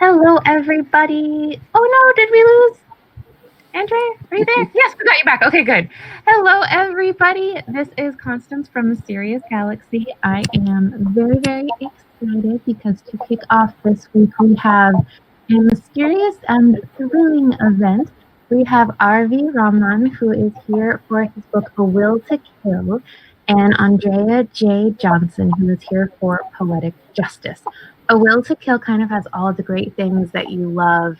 Hello, everybody. Oh no, did we lose Andrea? Are you there? Yes, we got you back. Okay, good. Hello, everybody. This is Constance from Mysterious Galaxy. I am very, very excited because to kick off this week, we have a mysterious and thrilling event. We have R.V. Raman, who is here for his book, A Will to Kill, and Andrea J. Johnson, who is here for Poetic Justice. A Will to Kill kind of has all the great things that you love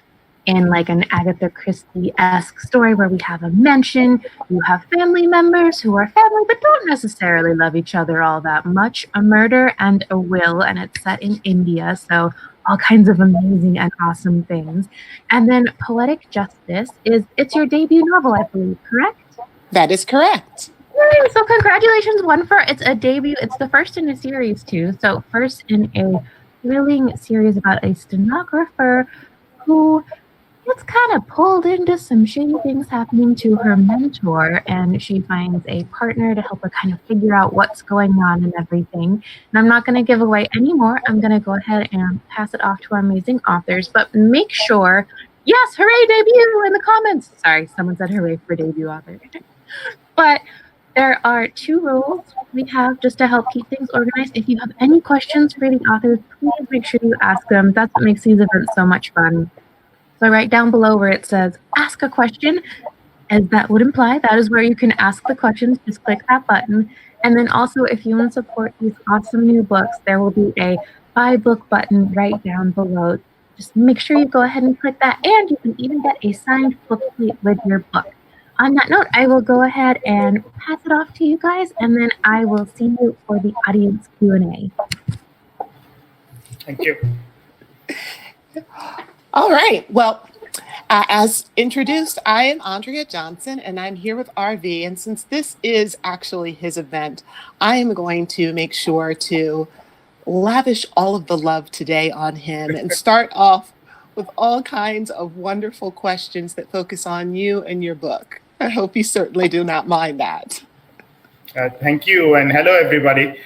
in like an Agatha Christie-esque story where we have a mention, you have family members who are family but don't necessarily love each other all that much, a murder and a will, and it's set in India, so all kinds of amazing and awesome things. And then Poetic Justice it's your debut novel, I believe, correct? That is correct. Yay, so congratulations, it's a debut. It's the first in a series too. So first in a thrilling series about a stenographer who gets kind of pulled into some shady things happening to her mentor, and she finds a partner to help her kind of figure out what's going on and everything. And I'm not going to give away any more. I'm going to go ahead and pass it off to our amazing authors, but make sure, yes, hooray debut in the comments. Sorry, someone said hooray for debut author. But there are 2 rules we have just to help keep things organized. If you have any questions for the authors, please make sure you ask them. That's what makes these events so much fun. So right down below where it says ask a question, as that would imply, that is where you can ask the questions. Just click that button. And then also, if you want to support these awesome new books, there will be a buy book button right down below. Just make sure you go ahead and click that, and you can even get a signed book plate with your book. On that note, I will go ahead and pass it off to you guys, and then I will see you for the audience Q&A. Thank you. All right. Well, as introduced, I am Andrea Johnson, and I'm here with RV. And since this is actually his event, I am going to make sure to lavish all of the love today on him and start off with all kinds of wonderful questions that focus on you and your book. I hope you certainly do not mind that. Thank you, and hello, everybody.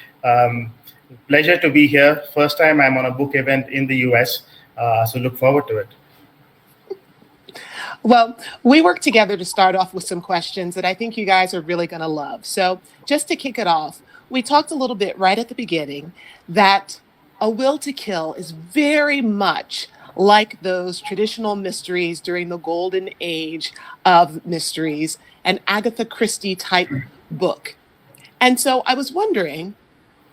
Pleasure to be here. First time I'm on a book event in the US, so look forward to it. Well, we worked together to start off with some questions that I think you guys are really going to love. So just to kick it off, we talked a little bit right at the beginning that A Will to Kill is very much like those traditional mysteries during the golden age of mysteries, an Agatha Christie type book. And so I was wondering,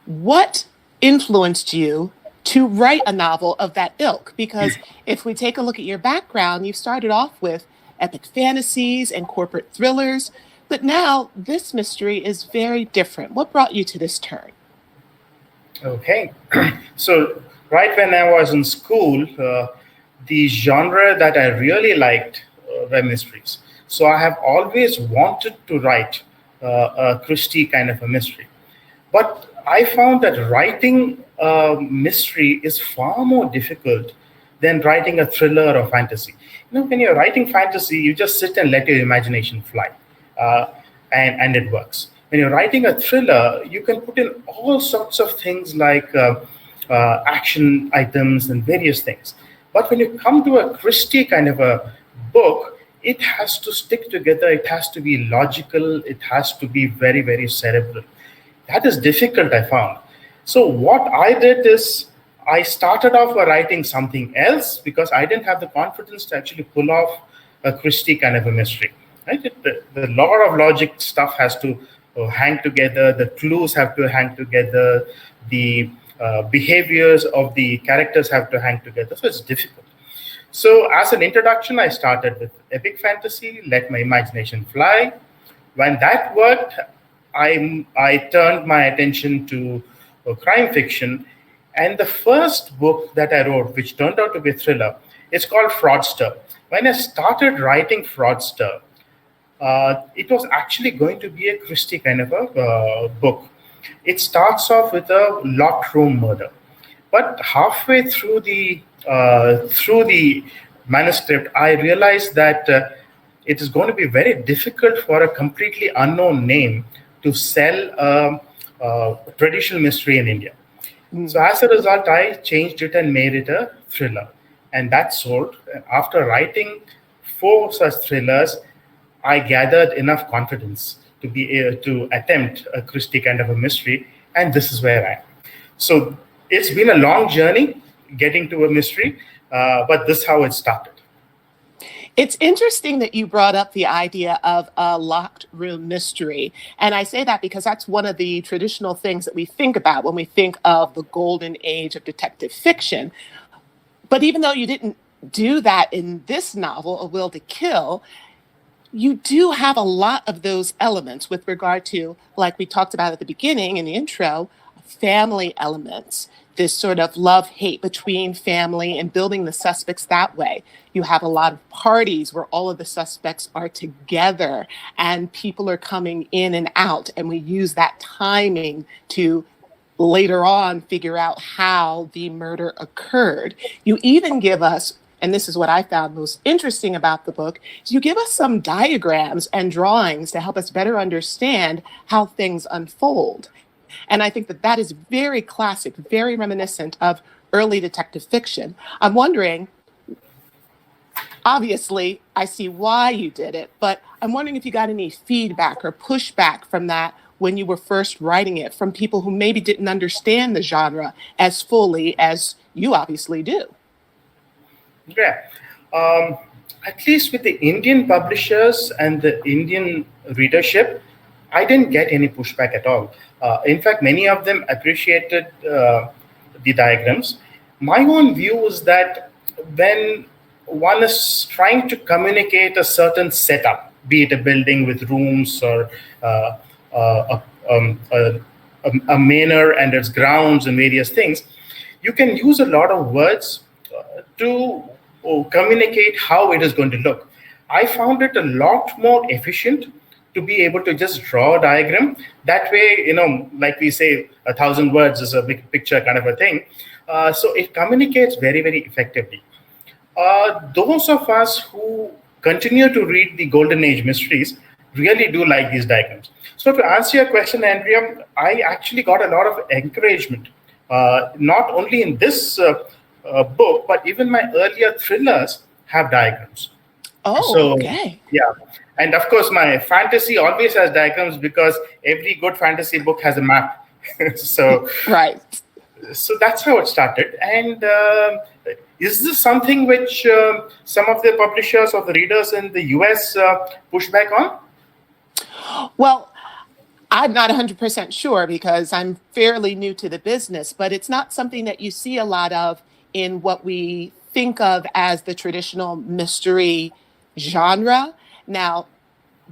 what influenced you to write a novel of that ilk? Because if we take a look at your background, you started off with epic fantasies and corporate thrillers, but now this mystery is very different. What brought you to this turn? Okay, so right when I was in school, the genre that I really liked were mysteries. So I have always wanted to write a Christie kind of a mystery. But I found that writing a mystery is far more difficult than writing a thriller or fantasy. When you're writing fantasy, you just sit and let your imagination fly, and it works. When you're writing a thriller, you can put in all sorts of things like action items and various things. But when you come to a Christie kind of a book, it has to stick together. It has to be logical. It has to be very, very cerebral. That is difficult, I found. So what I did is I started off by writing something else because I didn't have the confidence to actually pull off a Christie kind of a mystery. Right? The lot of logic stuff has to hang together. The clues have to hang together. The behaviors of the characters have to hang together. So it's difficult. So as an introduction, I started with epic fantasy, let my imagination fly. When that worked, I turned my attention to crime fiction. And the first book that I wrote, which turned out to be a thriller, it's called Fraudster. When I started writing Fraudster, it was actually going to be a Christie kind of a book. It starts off with a locked room murder. But halfway through the manuscript, I realized that it is going to be very difficult for a completely unknown name to sell a traditional mystery in India. So as a result, I changed it and made it a thriller. and that sold. After writing 4 such thrillers, I gathered enough confidence to be able to attempt a Christie kind of a mystery, and this is where I am. So it's been a long journey getting to a mystery, but this is how it started. It's interesting that you brought up the idea of a locked room mystery. And I say that because that's one of the traditional things that we think about when we think of the golden age of detective fiction. But even though you didn't do that in this novel, A Will to Kill, you do have a lot of those elements with regard to, like we talked about at the beginning in the intro, family elements, this sort of love-hate between family and building the suspects that way. You have a lot of parties where all of the suspects are together and people are coming in and out, and we use that timing to later on figure out how the murder occurred. You even give us, and this is what I found most interesting about the book, is you give us some diagrams and drawings to help us better understand how things unfold. And I think that that is very classic, very reminiscent of early detective fiction. I'm wondering, obviously, I see why you did it, but I'm wondering if you got any feedback or pushback from that when you were first writing it from people who maybe didn't understand the genre as fully as you obviously do. Yeah. At least with the Indian publishers and the Indian readership, I didn't get any pushback at all. In fact, many of them appreciated the diagrams. My own view was that when one is trying to communicate a certain setup, be it a building with rooms or a manor and its grounds and various things, you can use a lot of words to communicate how it is going to look. I found it a lot more efficient to be able to just draw a diagram. That way, like we say, 1,000 words is a big picture kind of a thing. So it communicates very, very effectively. Those of us who continue to read the Golden Age mysteries really do like these diagrams. So to answer your question, Andrea, I actually got a lot of encouragement, not only in this book, but even my earlier thrillers have diagrams. Oh, So, okay. yeah. And of course, my fantasy always has diagrams because every good fantasy book has a map. so, Right. so that's how it started. And is this something which some of the publishers or the readers in the US push back on? Well, I'm not 100% sure because I'm fairly new to the business, but it's not something that you see a lot of in what we think of as the traditional mystery genre. Now,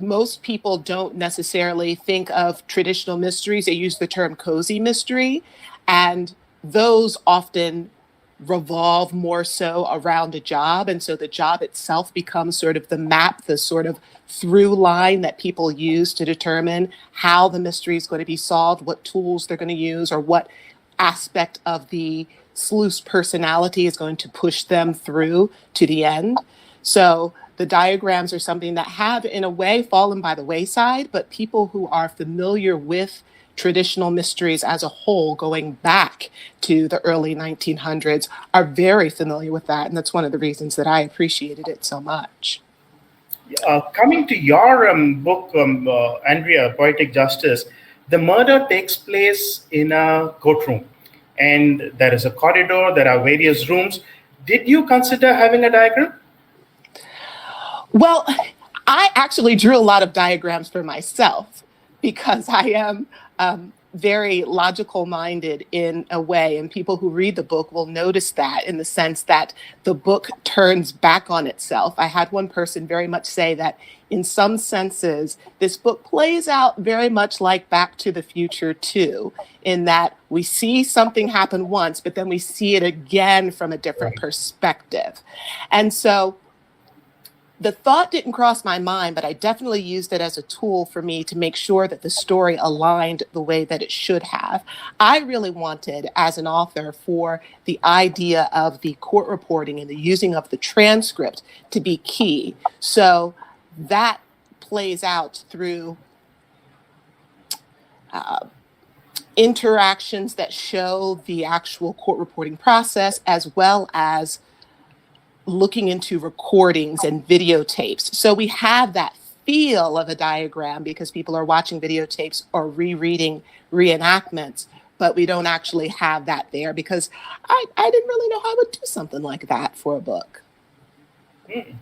most people don't necessarily think of traditional mysteries. They use the term cozy mystery, and those often revolve more so around a job. And so the job itself becomes sort of the map, the sort of through line that people use to determine how the mystery is going to be solved, what tools they're going to use, or what aspect of the sleuth's personality is going to push them through to the end. So the diagrams are something that have, in a way, fallen by the wayside, but people who are familiar with traditional mysteries as a whole, going back to the early 1900s, are very familiar with that. And that's one of the reasons that I appreciated it so much. Coming to your book, Andrea, Poetic Justice, the murder takes place in a courtroom. And there is a corridor, there are various rooms. Did you consider having a diagram? Well, I actually drew a lot of diagrams for myself because I am very logical minded in a way. And people who read the book will notice that, in the sense that the book turns back on itself. I had one person very much say that in some senses, this book plays out very much like Back to the Future 2, in that we see something happen once, but then we see it again from a different perspective. And so the thought didn't cross my mind, but I definitely used it as a tool for me to make sure that the story aligned the way that it should have. I really wanted, as an author, for the idea of the court reporting and the using of the transcript to be key. So that plays out through interactions that show the actual court reporting process, as well as looking into recordings and videotapes. So we have that feel of a diagram because people are watching videotapes or rereading reenactments, but we don't actually have that there because I didn't really know how I would do something like that for a book. It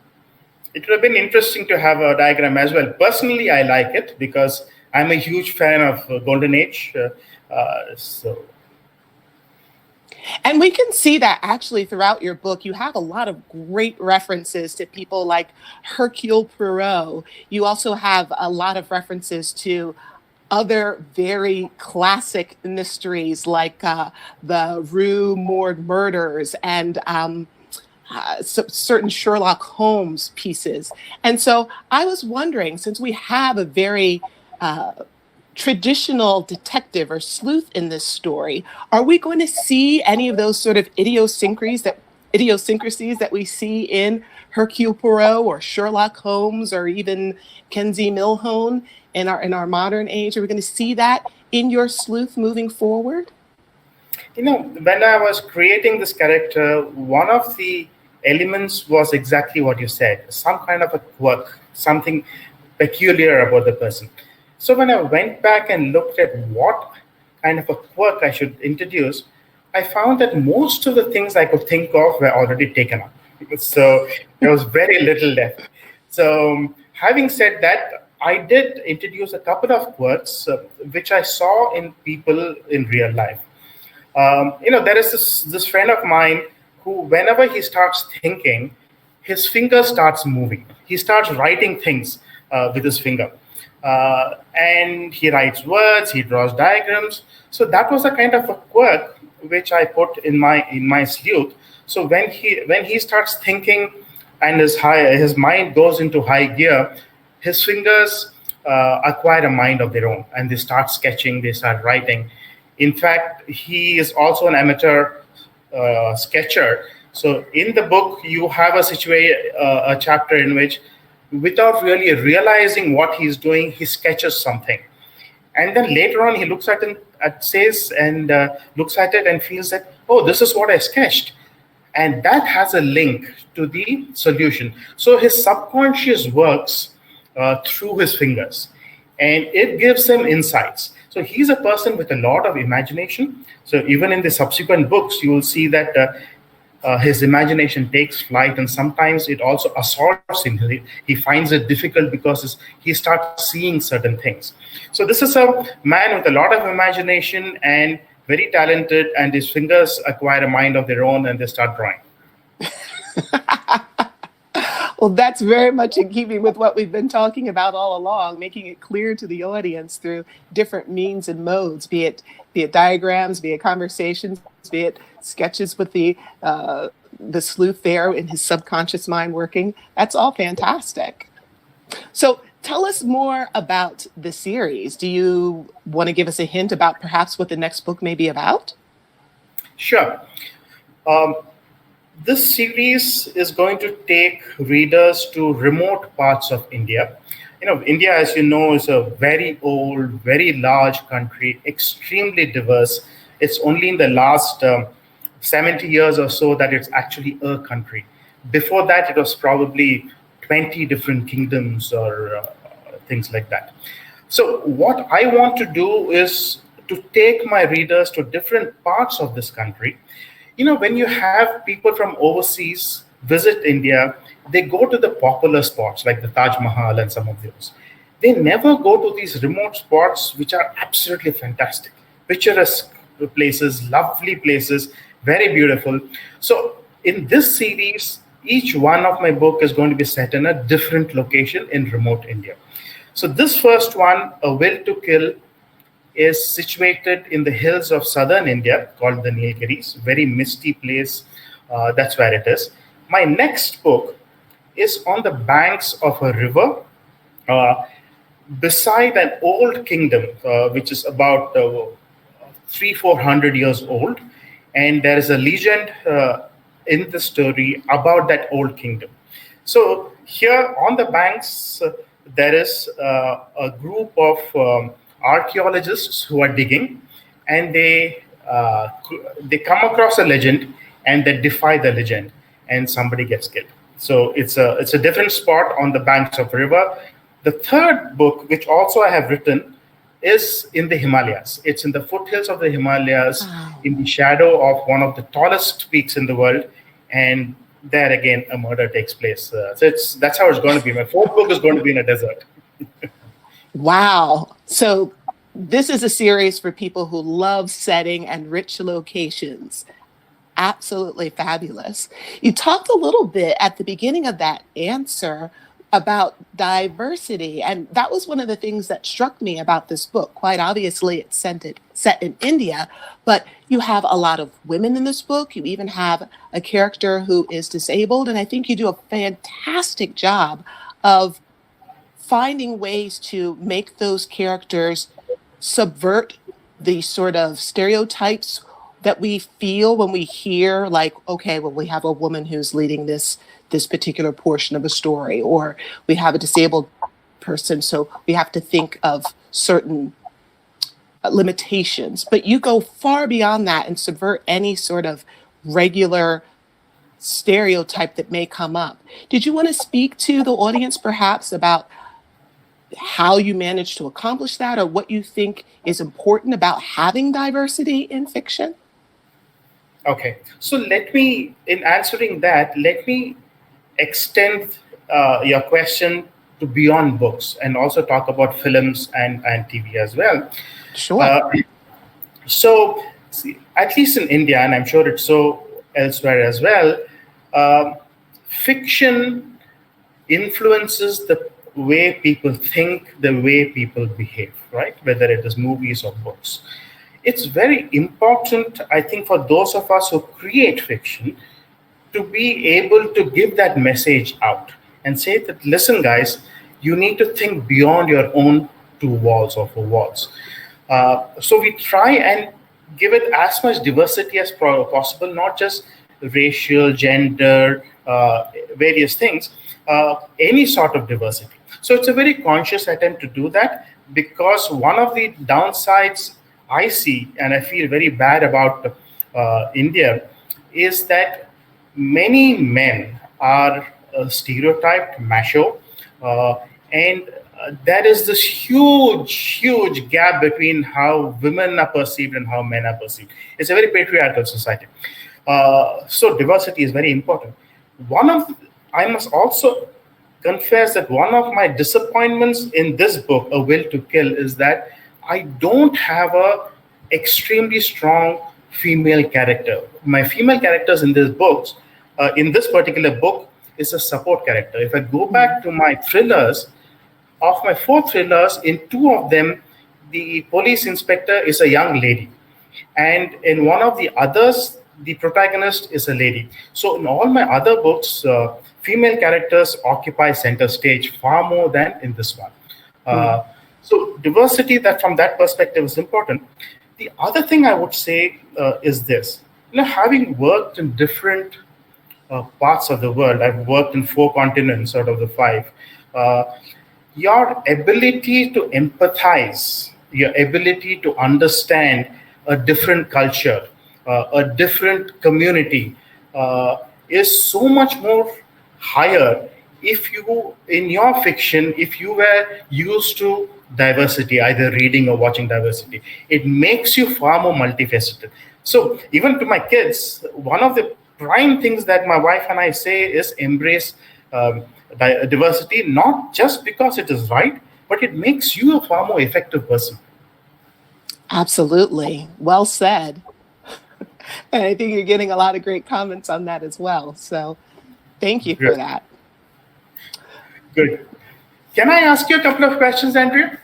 would have been interesting to have a diagram as well. Personally, I like it because I'm a huge fan of Golden Age. And we can see that actually throughout your book. You have a lot of great references to people like Hercule Poirot. You also have a lot of references to other very classic mysteries like the Rue Morgue murders and certain Sherlock Holmes pieces. And so I was wondering, since we have a very traditional detective or sleuth in this story, are we going to see any of those sort of idiosyncrasies that we see in Hercule Poirot or Sherlock Holmes or even Kenzie Milhone in our modern age? Are we going to see that in your sleuth moving forward? When I was creating this character, one of the elements was exactly what you said, some kind of a quirk, something peculiar about the person. So when I went back and looked at what kind of a quirk I should introduce, I found that most of the things I could think of were already taken up. So there was very little left. So having said that, I did introduce a couple of quirks which I saw in people in real life. There is this friend of mine who, whenever he starts thinking, his finger starts moving. He starts writing things with his finger. And he writes words, he draws diagrams. So that was a kind of a quirk which I put in my sleuth. So when he starts thinking and his mind goes into high gear, his fingers acquire a mind of their own and they start sketching, they start writing. In fact, he is also an amateur sketcher. So in the book, you have a chapter in which, without really realizing what he's doing, he sketches something. And then later on, he looks at it and feels that, oh, this is what I sketched. And that has a link to the solution. So his subconscious works through his fingers, and it gives him insights. So he's a person with a lot of imagination. So even in the subsequent books, you will see that his imagination takes flight, and sometimes it also assaults him. He finds it difficult because he starts seeing certain things. So this is a man with a lot of imagination and very talented, and his fingers acquire a mind of their own and they start drawing. Well, that's very much in keeping with what we've been talking about all along, making it clear to the audience through different means and modes, be it diagrams, be it conversations, be it sketches with the sleuth there in his subconscious mind working. That's all fantastic. So tell us more about the series. Do you want to give us a hint about perhaps what the next book may be about? Sure. This series is going to take readers to remote parts of India. India, as you know, is a very old, very large country, extremely diverse. It's only in the last 70 years or so that it's actually a country. Before that, it was probably 20 different kingdoms or things like that. So what I want to do is to take my readers to different parts of this country. When you have people from overseas visit India, they go to the popular spots like the Taj Mahal and some of those. They never go to these remote spots, which are absolutely fantastic, picturesque places, lovely places, very beautiful. So in this series, each one of my book is going to be set in a different location in remote India. So this first one, A Will to Kill, is situated in the hills of southern India called the Nilgiris, very misty place. That's where it is. My next book is on the banks of a river beside an old kingdom, which is about 300-400 years old. And there is a legend in the story about that old kingdom. So here on the banks, there is a group of archaeologists who are digging, and they come across a legend and they defy the legend. and somebody gets killed. So it's a different spot on the banks of a river. The third book, which also I have written, is in the Himalayas. It's in the foothills of the Himalayas, in the shadow of one of the tallest peaks in the world, and there again a murder takes place. So that's how it's going to be. My fourth book is going to be in a desert. Wow. So this is a series for people who love setting and rich locations. Absolutely fabulous. You talked a little bit at the beginning of that answer about diversity, and that was one of the things that struck me about this book. Quite obviously, it's set in India, but you have a lot of women in this book. You even have a character who is disabled, and I think you do a fantastic job of finding ways to make those characters subvert the sort of stereotypes that we feel when we hear, like, okay, well, we have a woman who's leading this particular portion of a story, or we have a disabled person, so we have to think of certain limitations. But you go far beyond that and subvert any sort of regular stereotype that may come up. Did you want to speak to the audience perhaps about how you managed to accomplish that, or what you think is important about having diversity in fiction? Okay, so in answering that, let me extend your question to beyond books and also talk about films and TV as well. Sure. So, see, at least in India, and I'm sure it's so elsewhere as well, fiction influences the way people think, the way people behave, right? Whether it is movies or books. It's very important, I think, for those of us who create fiction to be able to give that message out and say that, listen, guys, you need to think beyond your own two walls or four walls. So we try and give it as much diversity as possible, not just racial, gender, various things, any sort of diversity. So it's a very conscious attempt to do that, because one of the downsides I see, and I feel very bad about India, is that many men are stereotyped, macho, and there is this huge gap between how women are perceived and how men are perceived. It's a very patriarchal society. So diversity is very important. I must also confess that one of my disappointments in this book, A Will to Kill, is that I don't have a extremely strong female character. My female characters in this particular book, is a support character. If I go back to my thrillers, of my 4 thrillers, in 2 of them, the police inspector is a young lady. And in one of the others, the protagonist is a lady. So in all my other books, female characters occupy center stage far more than in this one. So diversity, that from that perspective, is important. The other thing I would say is this. Having worked in different parts of the world, I've worked in 4 continents out of the 5. Your ability to empathize, your ability to understand a different culture, a different community, is so much more higher if you, in your fiction, if you were used to diversity, either reading or watching diversity. It makes you far more multifaceted. So even to my kids, one of the prime things that my wife and I say is embrace diversity, not just because it is right, but it makes you a far more effective person. Absolutely. Well said. And I think you're getting a lot of great comments on that as well. So thank you for that. Good. Can I ask you a couple of questions, Andrea?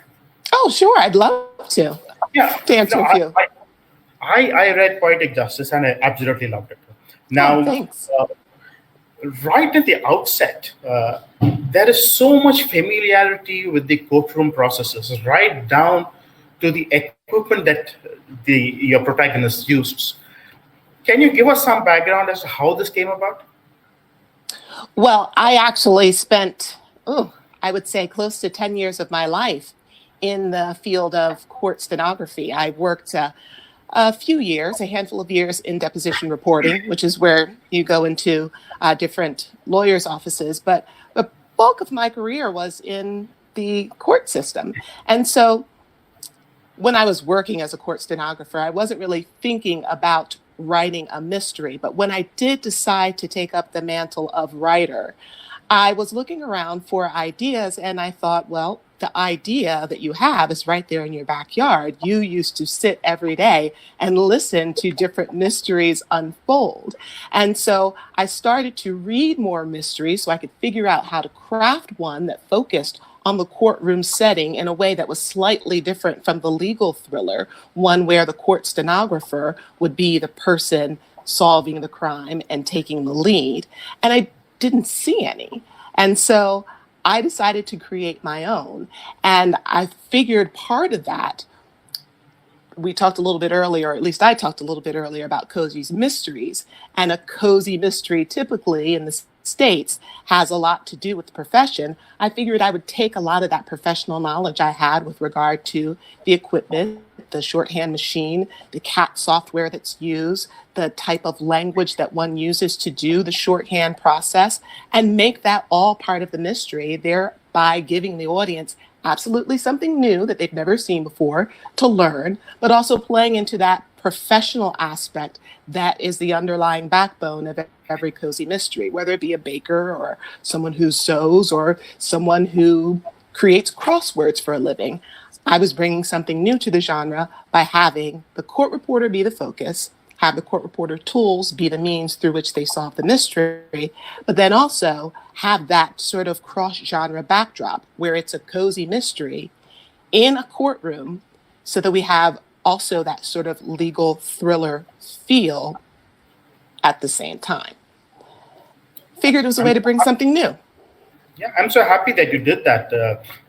Oh, sure. I'd love to. Yeah. To answer a few. I read Poetic Justice and I absolutely loved it. Now, thanks. Right at the outset, there is so much familiarity with the courtroom processes, right down to the equipment that your protagonist used. Can you give us some background as to how this came about? Well, I actually spent, I would say close to 10 years of my life in the field of court stenography. I worked a few years, a handful of years in deposition reporting, which is where you go into different lawyers' offices. But the bulk of my career was in the court system. And so when I was working as a court stenographer, I wasn't really thinking about writing a mystery. But when I did decide to take up the mantle of writer, I was looking around for ideas and I thought, well, the idea that you have is right there in your backyard. You used to sit every day and listen to different mysteries unfold. And so I started to read more mysteries so I could figure out how to craft one that focused on the courtroom setting in a way that was slightly different from the legal thriller, one where the court stenographer would be the person solving the crime and taking the lead. And I didn't see any. And so I decided to create my own. And I figured part of that, we talked a little bit earlier, or at least I talked a little bit earlier about cozy mysteries. And a cozy mystery typically in the States has a lot to do with the profession. I figured I would take a lot of that professional knowledge I had with regard to the equipment, the shorthand machine, the CAT software that's used, the type of language that one uses to do the shorthand process, and make that all part of the mystery, thereby giving the audience absolutely something new that they've never seen before to learn, but also playing into that professional aspect that is the underlying backbone of every cozy mystery, whether it be a baker or someone who sews or someone who creates crosswords for a living. I was bringing something new to the genre by having the court reporter be the focus, have the court reporter tools be the means through which they solve the mystery, but then also have that sort of cross-genre backdrop where it's a cozy mystery in a courtroom so that we have also that sort of legal thriller feel at the same time. Figured it was a way to bring something new. Yeah, I'm so happy that you did that,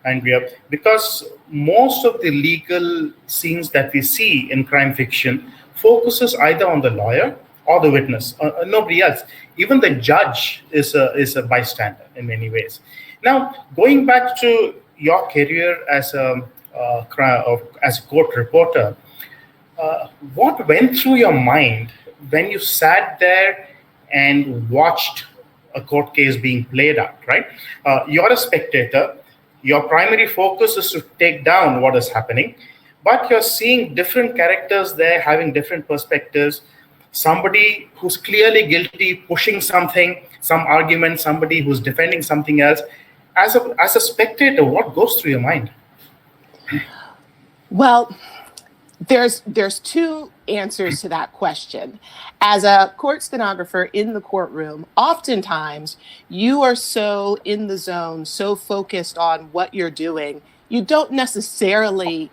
Andrea, because most of the legal scenes that we see in crime fiction focuses either on the lawyer or the witness, nobody else. Even the judge is a bystander in many ways. Now, going back to your career as a court reporter, what went through your mind when you sat there and watched a court case being played out, right? You're a spectator. Your primary focus is to take down what is happening, but you're seeing different characters there having different perspectives. Somebody who's clearly guilty, pushing something, some argument, somebody who's defending something else. As a spectator, what goes through your mind? Well, there's two answers to that question. As a court stenographer in the courtroom, oftentimes you are so in the zone, so focused on what you're doing, you don't necessarily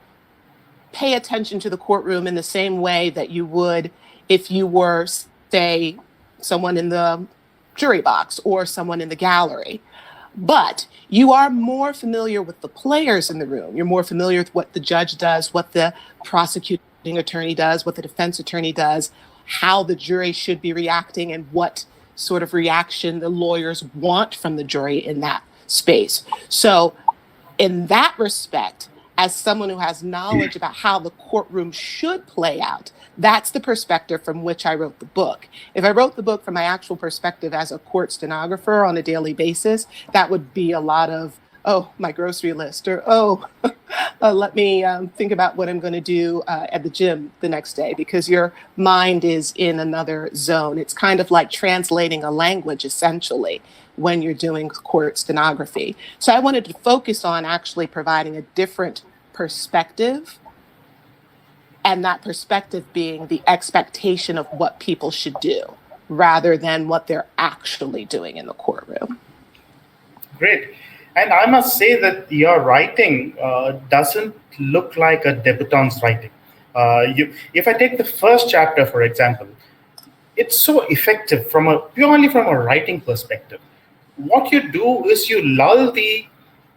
pay attention to the courtroom in the same way that you would if you were, say, someone in the jury box or someone in the gallery. But you are more familiar with the players in the room. You're more familiar with what the judge does, what the prosecuting attorney does, what the defense attorney does, how the jury should be reacting, and what sort of reaction the lawyers want from the jury in that space. So in that respect, as someone who has knowledge about how the courtroom should play out, that's the perspective from which I wrote the book. If I wrote the book from my actual perspective as a court stenographer on a daily basis, that would be a lot of, oh, my grocery list, or, oh, let me think about what I'm going to do at the gym the next day, because your mind is in another zone. It's kind of like translating a language, essentially, when you're doing court stenography. So I wanted to focus on actually providing a different perspective, and that perspective being the expectation of what people should do rather than what they're actually doing in the courtroom. Great. And I must say that your writing doesn't look like a debutante's writing. If I take the first chapter, for example, it's so effective purely from a writing perspective. What you do is you lull the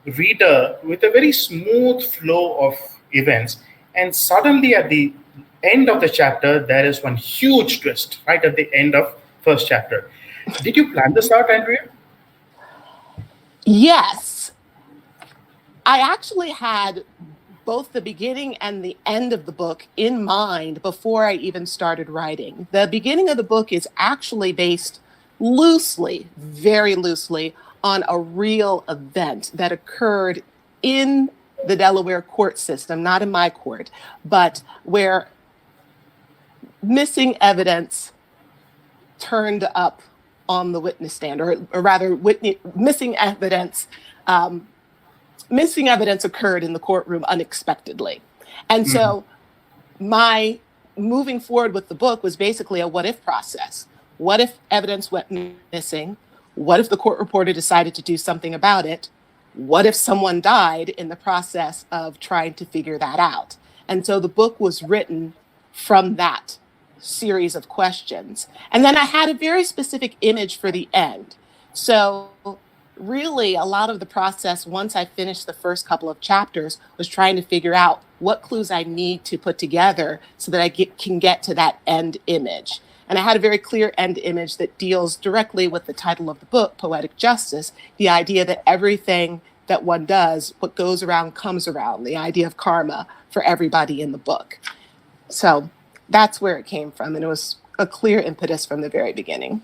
reader with a very smooth flow of events, and suddenly at the end of the chapter, there is one huge twist right at the end of first chapter. Did you plan this out, Andrea? Yes. I actually had both the beginning and the end of the book in mind before I even started writing. The beginning of the book is actually based loosely, very loosely, on a real event that occurred in the Delaware court system, not in my court, but where missing evidence turned up on the witness stand, or rather, missing evidence occurred in the courtroom unexpectedly. And so my moving forward with the book was basically a what if process. What if evidence went missing? What if the court reporter decided to do something about it? What if someone died in the process of trying to figure that out? And so the book was written from that series of questions. And then I had a very specific image for the end. So really, a lot of the process, once I finished the first couple of chapters, was trying to figure out what clues I need to put together so that I can get to that end image. And I had a very clear end image that deals directly with the title of the book, Poetic Justice, the idea that everything that one does, what goes around comes around, the idea of karma for everybody in the book. So that's where it came from. And it was a clear impetus from the very beginning.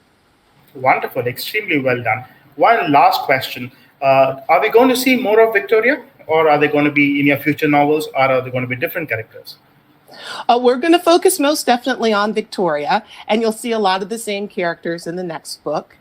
Wonderful, extremely well done. One last question. Are we going to see more of Victoria, or are they going to be in your future novels, or are they going to be different characters? We're going to focus most definitely on Victoria, and you'll see a lot of the same characters in the next book.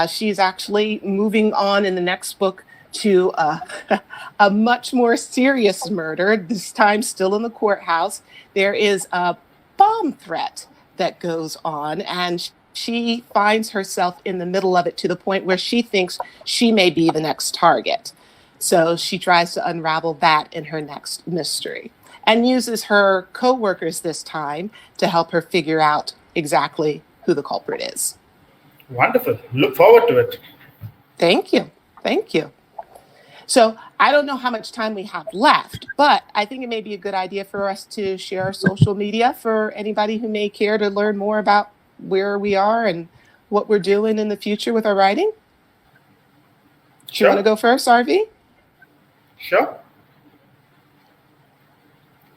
She's actually moving on in the next book to a much more serious murder, this time still in the courthouse. There is a bomb threat that goes on, and she finds herself in the middle of it to the point where she thinks she may be the next target. So she tries to unravel that in her next mystery, and uses her co-workers this time to help her figure out exactly who the culprit is. Wonderful. Look forward to it. Thank you. Thank you. So I don't know how much time we have left, but I think it may be a good idea for us to share our social media for anybody who may care to learn more about where we are and what we're doing in the future with our writing. Sure. You want to go first, RV? Sure.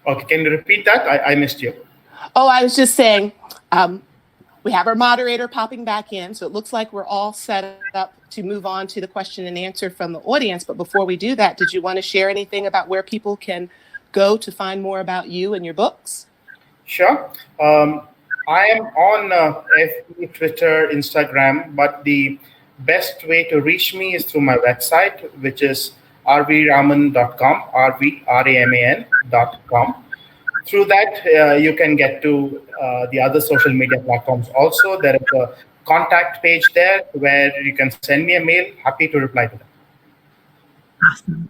Okay, can you repeat that? I missed you. Oh, I was just saying, we have our moderator popping back in, so it looks like we're all set up to move on to the question and answer from the audience. But before we do that, did you want to share anything about where people can go to find more about you and your books? Sure. I am on FB, Twitter, Instagram, but the best way to reach me is through my website, which is rvraman.com, rvraman.com. Through that, you can get to the other social media platforms also. There is a contact page there where you can send me a mail. Happy to reply to them. Awesome.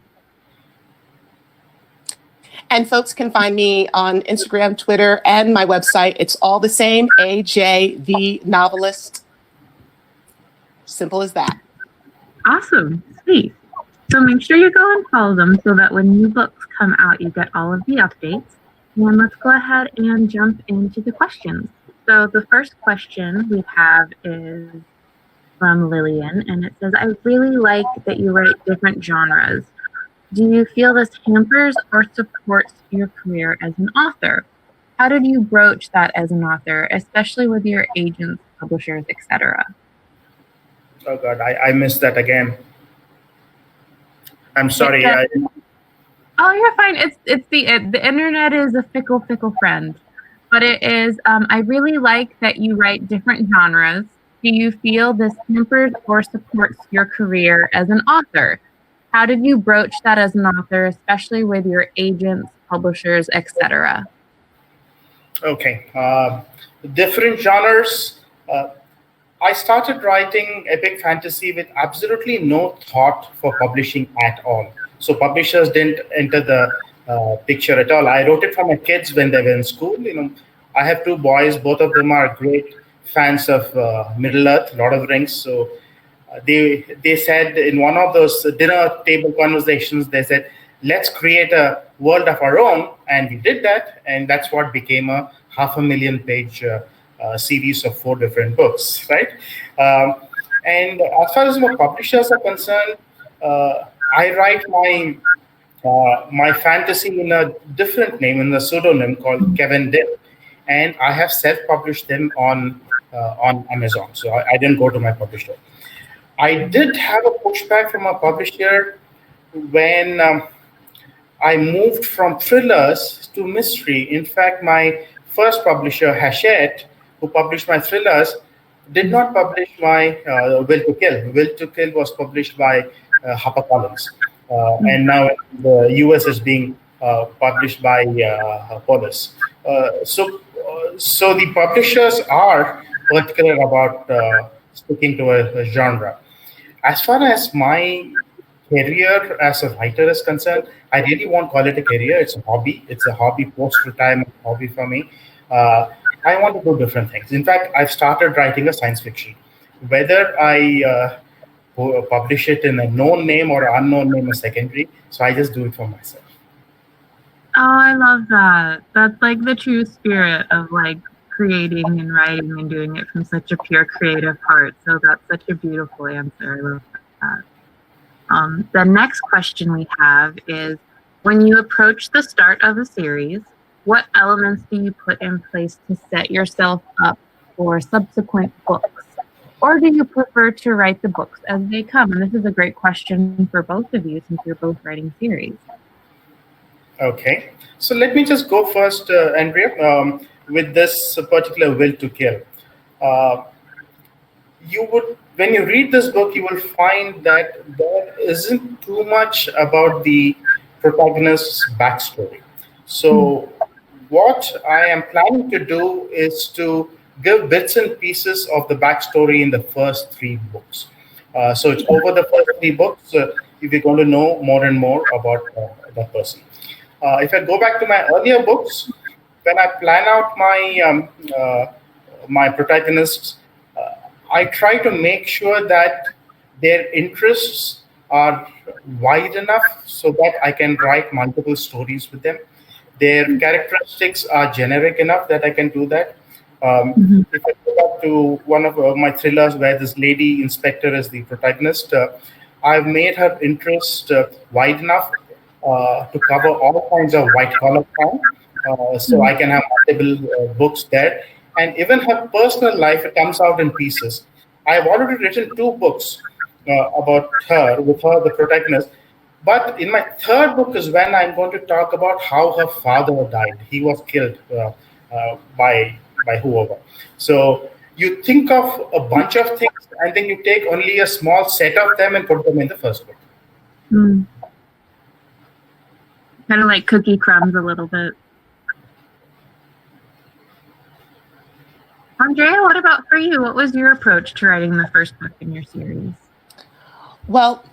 And folks can find me on Instagram, Twitter, and my website. It's all the same, AJ the Novelist. Simple as that. Awesome. Sweet. So make sure you go and follow them so that when new books come out, you get all of the updates. And let's go ahead and jump into the questions. So the first question we have is from Lillian, and it says, I really like that you write different genres. Do you feel this hampers or supports your career as an author? How did you broach that as an author, especially with your agents, publishers, etc.? Oh God, I missed that again. I'm sorry. Oh, you're fine. It's the internet is a fickle friend, but it is. I really like that you write different genres. Do you feel this hampers or supports your career as an author? How did you broach that as an author, especially with your agents, publishers, etc.? Okay, different genres. I started writing epic fantasy with absolutely no thought for publishing at all. So publishers didn't enter the picture at all. I wrote it for my kids when they were in school. I have two boys. Both of them are great fans of Middle Earth, Lord of the Rings. So they said in one of those dinner table conversations, they said, let's create a world of our own. And we did that. And that's what became a 500,000-page series of 4 different books, right? And as far as my publishers are concerned, I write my my fantasy in a different name, in a pseudonym called Kevin Dim, and I have self-published them on Amazon. So I didn't go to my publisher. I did have a pushback from a publisher when I moved from thrillers to mystery. In fact, my first publisher, Hachette, who published my thrillers, did not publish my Will to Kill. Will to Kill was published by HarperCollins, and now the US is being published by Polis. So the publishers are particular about sticking to a genre. As far as my career as a writer is concerned, I really won't call it a career. It's a hobby. It's a hobby, post-retirement hobby for me. I want to do different things. In fact, I've started writing a science fiction. Whether I publish it in a known name or unknown name is secondary. So I just do it for myself. Oh, I love that. That's like the true spirit of like creating and writing and doing it from such a pure creative heart. So that's such a beautiful answer. I love that. The next question we have is, when you approach the start of a series, what elements do you put in place to set yourself up for subsequent books? Or do you prefer to write the books as they come? And this is a great question for both of you since you're both writing series. Okay, so let me just go first, Andrea, with this particular Will to Kill. When you read this book, you will find that there isn't too much about the protagonist's backstory. So what I am planning to do is to give bits and pieces of the backstory in the first 3 books. So it's over the first 3 books, if you're going to know more and more about that person. If I go back to my earlier books, when I plan out my protagonists, I try to make sure that their interests are wide enough so that I can write multiple stories with them. Their characteristics are generic enough that I can do that. If I go back to one of my thrillers where this lady inspector is the protagonist, I've made her interest wide enough to cover all kinds of white-collar crime, so I can have multiple books there. And even her personal life, it comes out in pieces. I've already written 2 books about her, with her, the protagonist. But in my 3rd book is when I'm going to talk about how her father died. He was killed by whoever. So you think of a bunch of things, and then you take only a small set of them and put them in the first book. Kind of like cookie crumbs a little bit. Andrea, what about for you? What was your approach to writing the first book in your series? Well,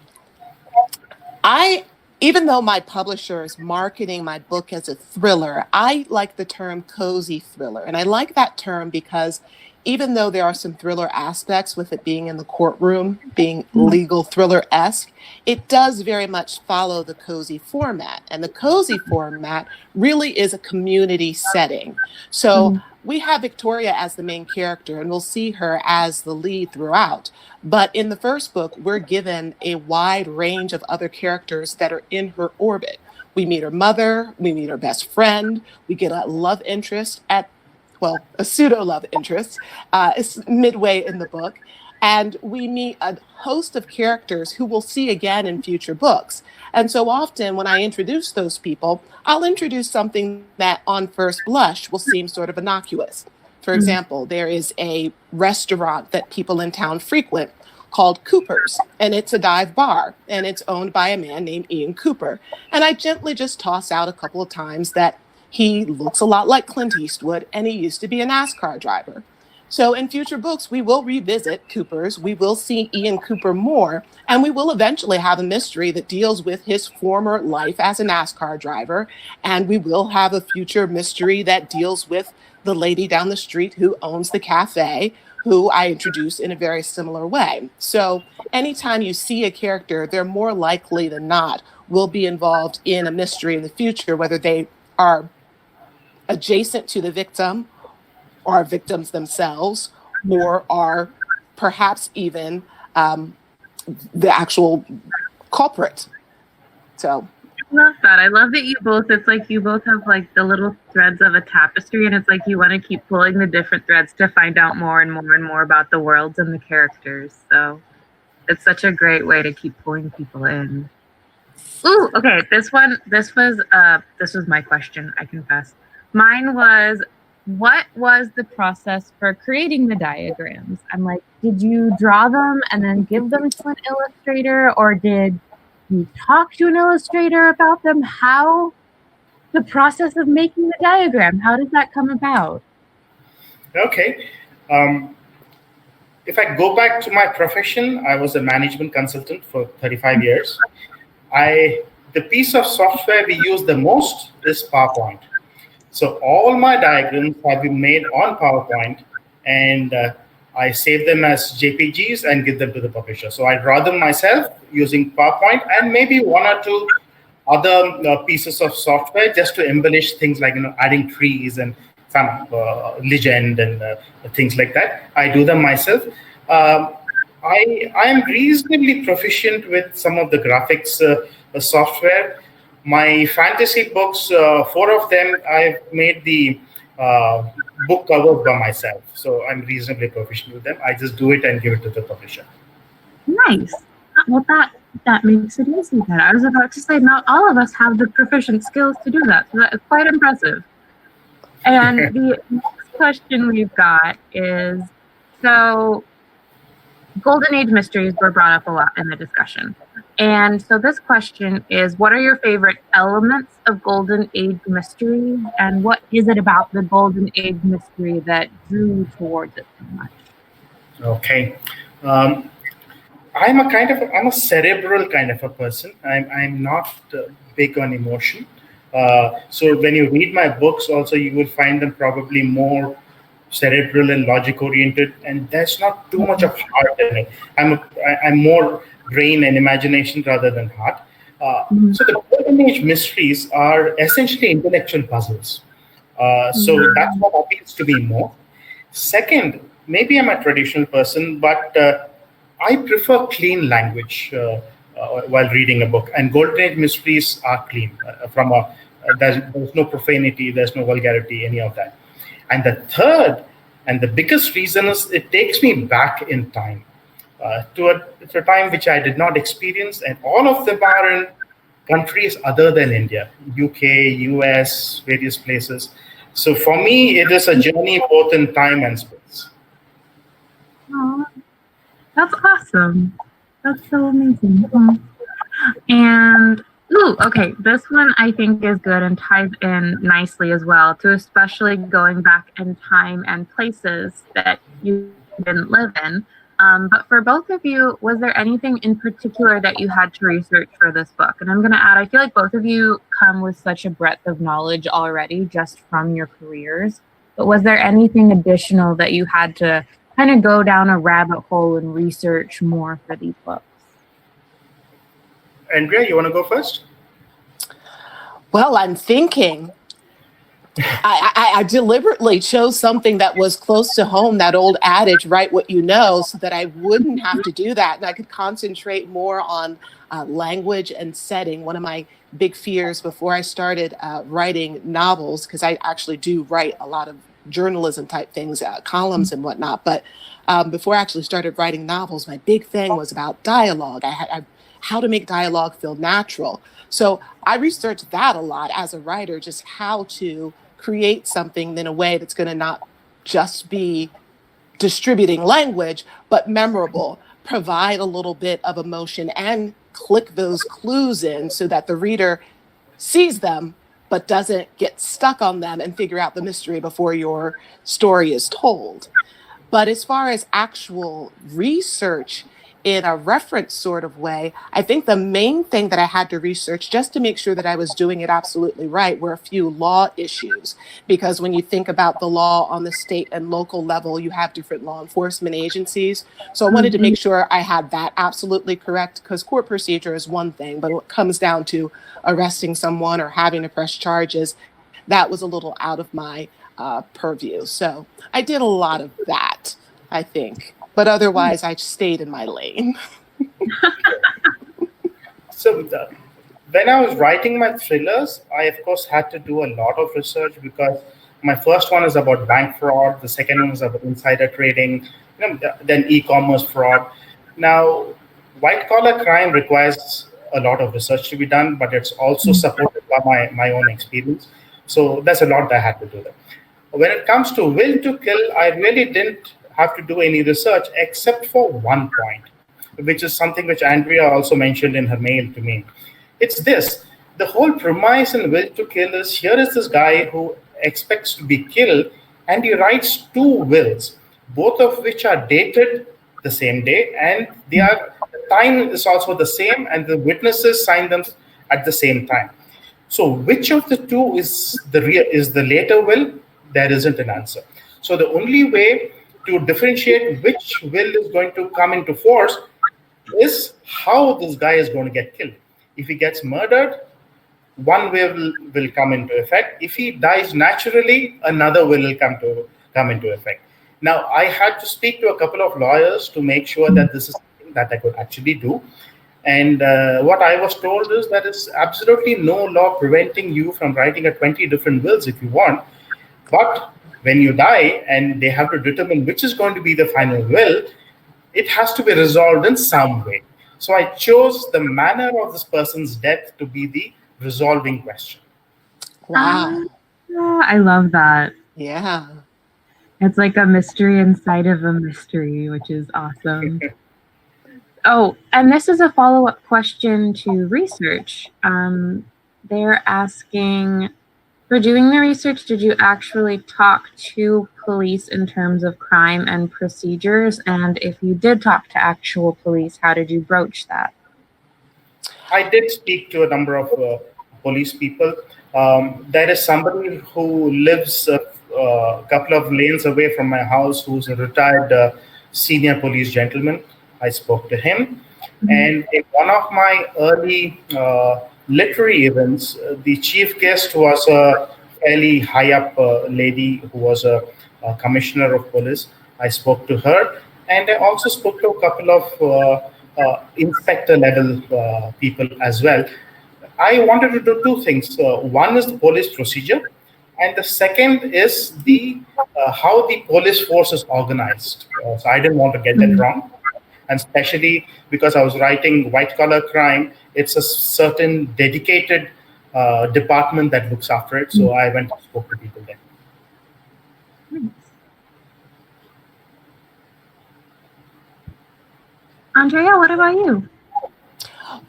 even though my publisher is marketing my book as a thriller, I like the term cozy thriller. And I like that term because even though there are some thriller aspects with it being in the courtroom, being legal thriller-esque, it does very much follow the cozy format. And the cozy format really is a community setting. So we have Victoria as the main character, and we'll see her as the lead throughout. But in the first book, we're given a wide range of other characters that are in her orbit. We meet her mother, we meet her best friend, we get a love interest a pseudo love interest is midway in the book. And we meet a host of characters who we'll see again in future books. And so often when I introduce those people, I'll introduce something that on first blush will seem sort of innocuous. For example, there is a restaurant that people in town frequent called Cooper's, and it's a dive bar, and it's owned by a man named Ian Cooper. And I gently just toss out a couple of times that he looks a lot like Clint Eastwood, and he used to be a NASCAR driver. So in future books, we will revisit Cooper's, we will see Ian Cooper more, and we will eventually have a mystery that deals with his former life as a NASCAR driver, and we will have a future mystery that deals with the lady down the street who owns the cafe, who I introduce in a very similar way. So anytime you see a character, they're more likely than not will be involved in a mystery in the future, whether they are adjacent to the victim, or victims themselves, or are perhaps even the actual culprit. So Love that. I love that it's like you both have like the little threads of a tapestry, and it's like you want to keep pulling the different threads to find out more and more and more about the worlds and the characters. So it's such a great way to keep pulling people in. Ooh, okay. This was my question, I confess. Mine was, what was the process for creating the diagrams? I'm like, did you draw them and then give them to an illustrator, or did you talk to an illustrator about them? How the process of making the diagram, how does that come about? Okay. Um, if I go back to my profession, I was a management consultant for 35 years. The piece of software we use the most is PowerPoint. So all my diagrams have been made on PowerPoint, and I save them as JPGs and give them to the publisher. So I draw them myself using PowerPoint and maybe one or two other pieces of software just to embellish things like adding trees and some legend and things like that. I do them myself. I am reasonably proficient with some of the graphics software. My fantasy books, 4 of them, I've made the book covers by myself. So I'm reasonably proficient with them. I just do it and give it to the publisher. Nice. Well, that makes it easy then. I was about to say, not all of us have the proficient skills to do that. So that is quite impressive. And the next question we've got is, so Golden Age mysteries were brought up a lot in the discussion. And so this question is, what are your favorite elements of Golden Age mystery? And what is it about the Golden Age mystery that drew you towards it so much? Okay. I'm a cerebral kind of a person. I'm not big on emotion. So when you read my books also, you will find them probably more cerebral and logic oriented, and there's not too much of heart in it. I'm more brain and imagination rather than heart. So the Golden Age mysteries are essentially intellectual puzzles. So that's what appeals to me more. Second, maybe I'm a traditional person, but I prefer clean language while reading a book, and Golden Age mysteries are clean. There's no profanity, there's no vulgarity, any of that. And the third and the biggest reason is it takes me back in time to a time which I did not experience, and all of them are in countries other than India, UK, US, various places. So for me, it is a journey both in time and space. Oh, that's awesome. That's so amazing. And okay, this one I think is good and ties in nicely as well to especially going back in time and places that you didn't live in. But for both of you, was there anything in particular that you had to research for this book? And I'm going to add, I feel like both of you come with such a breadth of knowledge already just from your careers. But was there anything additional that you had to kind of go down a rabbit hole and research more for these books? Andrea, you want to go first? Well, I'm thinking. I deliberately chose something that was close to home, that old adage, write what you know, so that I wouldn't have to do that. And I could concentrate more on language and setting. One of my big fears before I started writing novels, because I actually do write a lot of journalism type things, columns and whatnot. But before I actually started writing novels, my big thing was about dialogue. How to make dialogue feel natural. So I researched that a lot as a writer, just how to create something in a way that's going to not just be distributing language, but memorable, provide a little bit of emotion and click those clues in so that the reader sees them, but doesn't get stuck on them and figure out the mystery before your story is told. But as far as actual research, in a reference sort of way, I think the main thing that I had to research just to make sure that I was doing it absolutely right were a few law issues. Because when you think about the law on the state and local level, you have different law enforcement agencies. So I wanted to make sure I had that absolutely correct, because court procedure is one thing, but when it comes down to arresting someone or having to press charges, that was a little out of my purview. So I did a lot of that, I think. But otherwise, I stayed in my lane. So When I was writing my thrillers, I of course had to do a lot of research because my first one is about bank fraud, the second one is about insider trading, then e-commerce fraud. Now, white collar crime requires a lot of research to be done, but it's also supported by my own experience. So there's a lot that I had to do there. When it comes to Will to Kill, I really didn't have to do any research except for one point, which is something which Andrea also mentioned in her mail to me. It's this: the whole premise in Will to Kill is, here is this guy who expects to be killed, and he writes two wills, both of which are dated the same day, and the time is also the same, and the witnesses sign them at the same time. So, which of the two is the later will? There isn't an answer. So, the only way to differentiate which will is going to come into force is how this guy is going to get killed. If he gets murdered, one will come into effect. If he dies naturally, another will come into effect. Now, I had to speak to a couple of lawyers to make sure that this is something that I could actually do. And what I was told is that it's absolutely no law preventing you from writing a 20 different wills if you want. But when you die and they have to determine which is going to be the final will, it has to be resolved in some way. So I chose the manner of this person's death to be the resolving question. Wow. I love that. Yeah. It's like a mystery inside of a mystery, which is awesome. Oh, and this is a follow-up question to research. They're asking, for doing the research, did you actually talk to police in terms of crime and procedures? And if you did talk to actual police, how did you broach that? I did speak to a number of police people. There is somebody who lives a couple of lanes away from my house who's a retired senior police gentleman. I spoke to him. And in one of my early literary events, the chief guest was a fairly high up lady who was a commissioner of police. I spoke to her, and I also spoke to a couple of inspector level people as well. I wanted to do two things. One is the police procedure, and the second is the how the police force is organized. So I didn't want to get that wrong. And especially because I was writing white collar crime, it's a certain dedicated department that looks after it. So I went and spoke to people there. Andrea, what about you?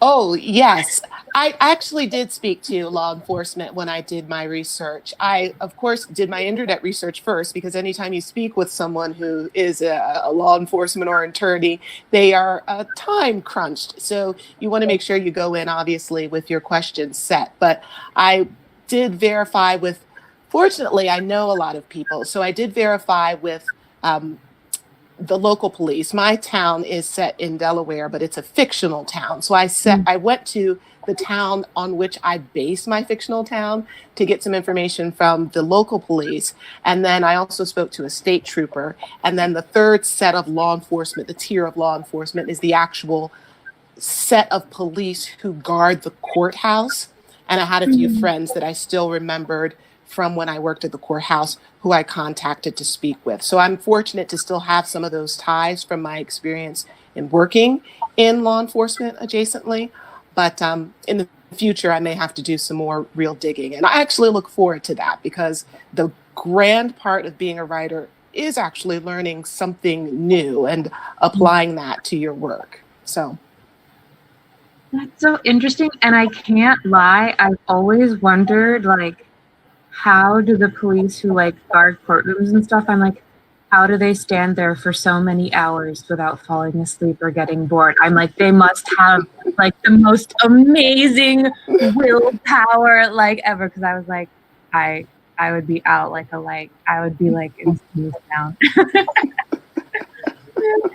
Oh, yes. I actually did speak to law enforcement when I did my research. I, of course, did my internet research first, because anytime you speak with someone who is a law enforcement or attorney, they are time crunched. So you want to make sure you go in, obviously, with your questions set. But I did verify with, fortunately, I know a lot of people. So I did verify with the local police. My town is set in Delaware, but it's a fictional town. So I went to the town on which I base my fictional town to get some information from the local police. And then I also spoke to a state trooper. And then the third set of law enforcement, the tier of law enforcement, is the actual set of police who guard the courthouse. And I had a few friends that I still remembered from when I worked at the courthouse who I contacted to speak with. So I'm fortunate to still have some of those ties from my experience in working in law enforcement adjacently. But in the future, I may have to do some more real digging. And I actually look forward to that, because the grand part of being a writer is actually learning something new and applying that to your work. So that's so interesting. And I can't lie, I've always wondered, like, how do the police who like guard courtrooms and stuff, I'm like, how do they stand there for so many hours without falling asleep or getting bored? I'm like, they must have like the most amazing willpower like ever. Because I was like, I would be out like a light. I would be like in smooth down.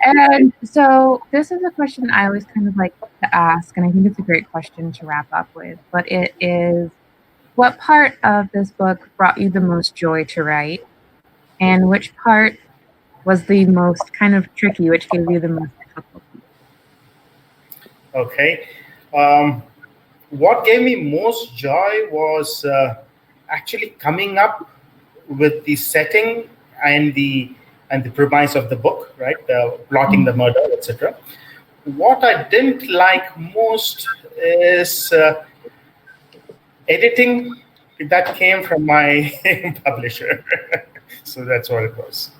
And so this is a question I always kind of like to ask, and I think it's a great question to wrap up with. But it is, what part of this book brought you the most joy to write? And which part was the most kind of tricky, which gave you the most difficulty? Okay. what gave me most joy was actually coming up with the setting and the premise of the book, right? Plotting the murder, etc. What I didn't like most is editing that came from my publisher. So that's what it was.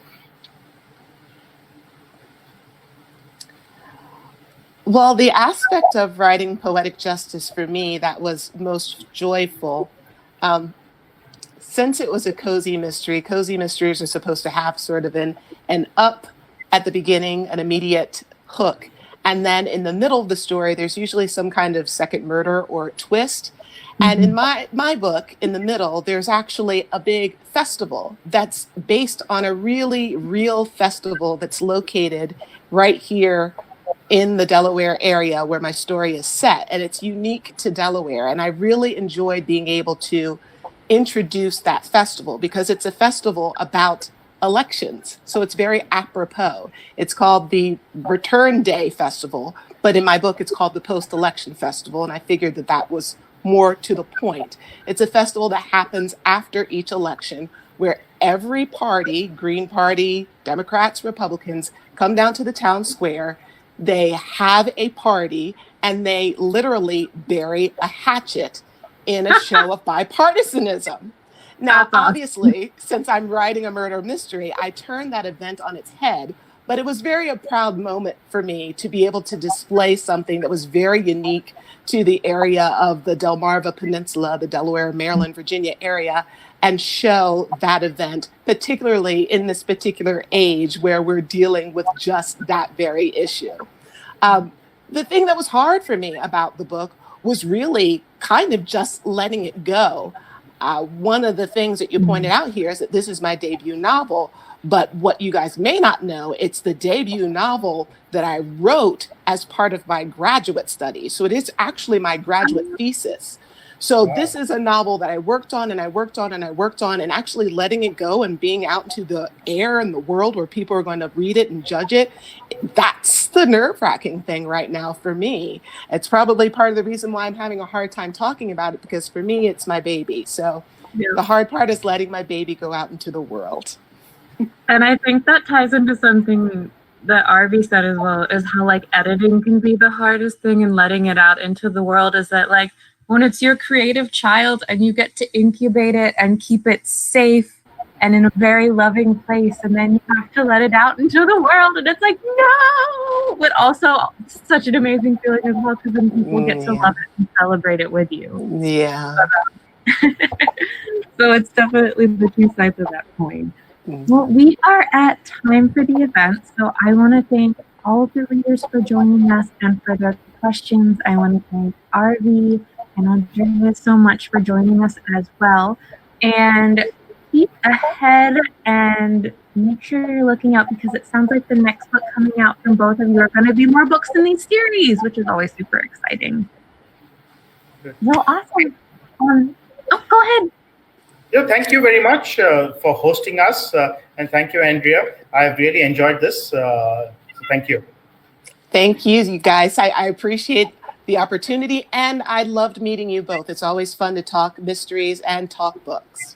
Well, the aspect of writing Poetic Justice for me that was most joyful, since it was a cozy mysteries are supposed to have sort of an up at the beginning, an immediate hook. And then in the middle of the story, there's usually some kind of second murder or twist. And in my book, in the middle, there's actually a big festival that's based on a really real festival that's located right here in the Delaware area where my story is set. And it's unique to Delaware. And I really enjoyed being able to introduce that festival because it's a festival about elections. So it's very apropos. It's called the Return Day Festival, but in my book, it's called the Post-Election Festival. And I figured that that was more to the point. It's a festival that happens after each election where every party, Green Party, Democrats, Republicans, come down to the town square. They have a party and they literally bury a hatchet in a show of bipartisanism. Now, obviously, since I'm writing a murder mystery, I turned that event on its head, but it was a proud moment for me to be able to display something that was very unique to the area of the Delmarva Peninsula, the Delaware, Maryland, Virginia area, and show that event, particularly in this particular age where we're dealing with just that very issue. The thing that was hard for me about the book was really kind of just letting it go. One of the things that you pointed out here is that this is my debut novel, but what you guys may not know, it's the debut novel that I wrote as part of my graduate study. So it is actually my graduate thesis. So this is a novel that I worked on and I worked on and I worked on, and actually letting it go and being out into the air and the world where people are going to read it and judge it. That's the nerve-wracking thing right now for me. It's probably part of the reason why I'm having a hard time talking about it, because for me, it's my baby. So the hard part is letting my baby go out into the world. And I think that ties into something that RV said as well, is how like editing can be the hardest thing, and letting it out into the world is that like when it's your creative child and you get to incubate it and keep it safe and in a very loving place, and then you have to let it out into the world and it's like, no, but also such an amazing feeling as well, because then people get to love it and celebrate it with you. Yeah. So it's definitely the two sides of that coin. Well, we are at time for the event, so I want to thank all of the readers for joining us and for their questions. I want to thank RV and Andrea so much for joining us as well. And keep ahead and make sure you're looking out, because it sounds like the next book coming out from both of you are going to be more books in these series, which is always super exciting. Well, awesome. Go ahead. Yeah, thank you very much for hosting us. And thank you, Andrea. I've really enjoyed this. So thank you. Thank you, you guys. I appreciate the opportunity, and I loved meeting you both. It's always fun to talk mysteries and talk books.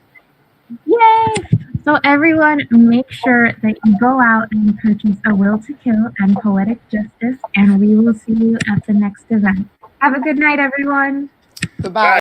Yay! So everyone, make sure that you go out and purchase A Will to Kill and Poetic Justice, and we will see you at the next event. Have a good night, everyone. Goodbye.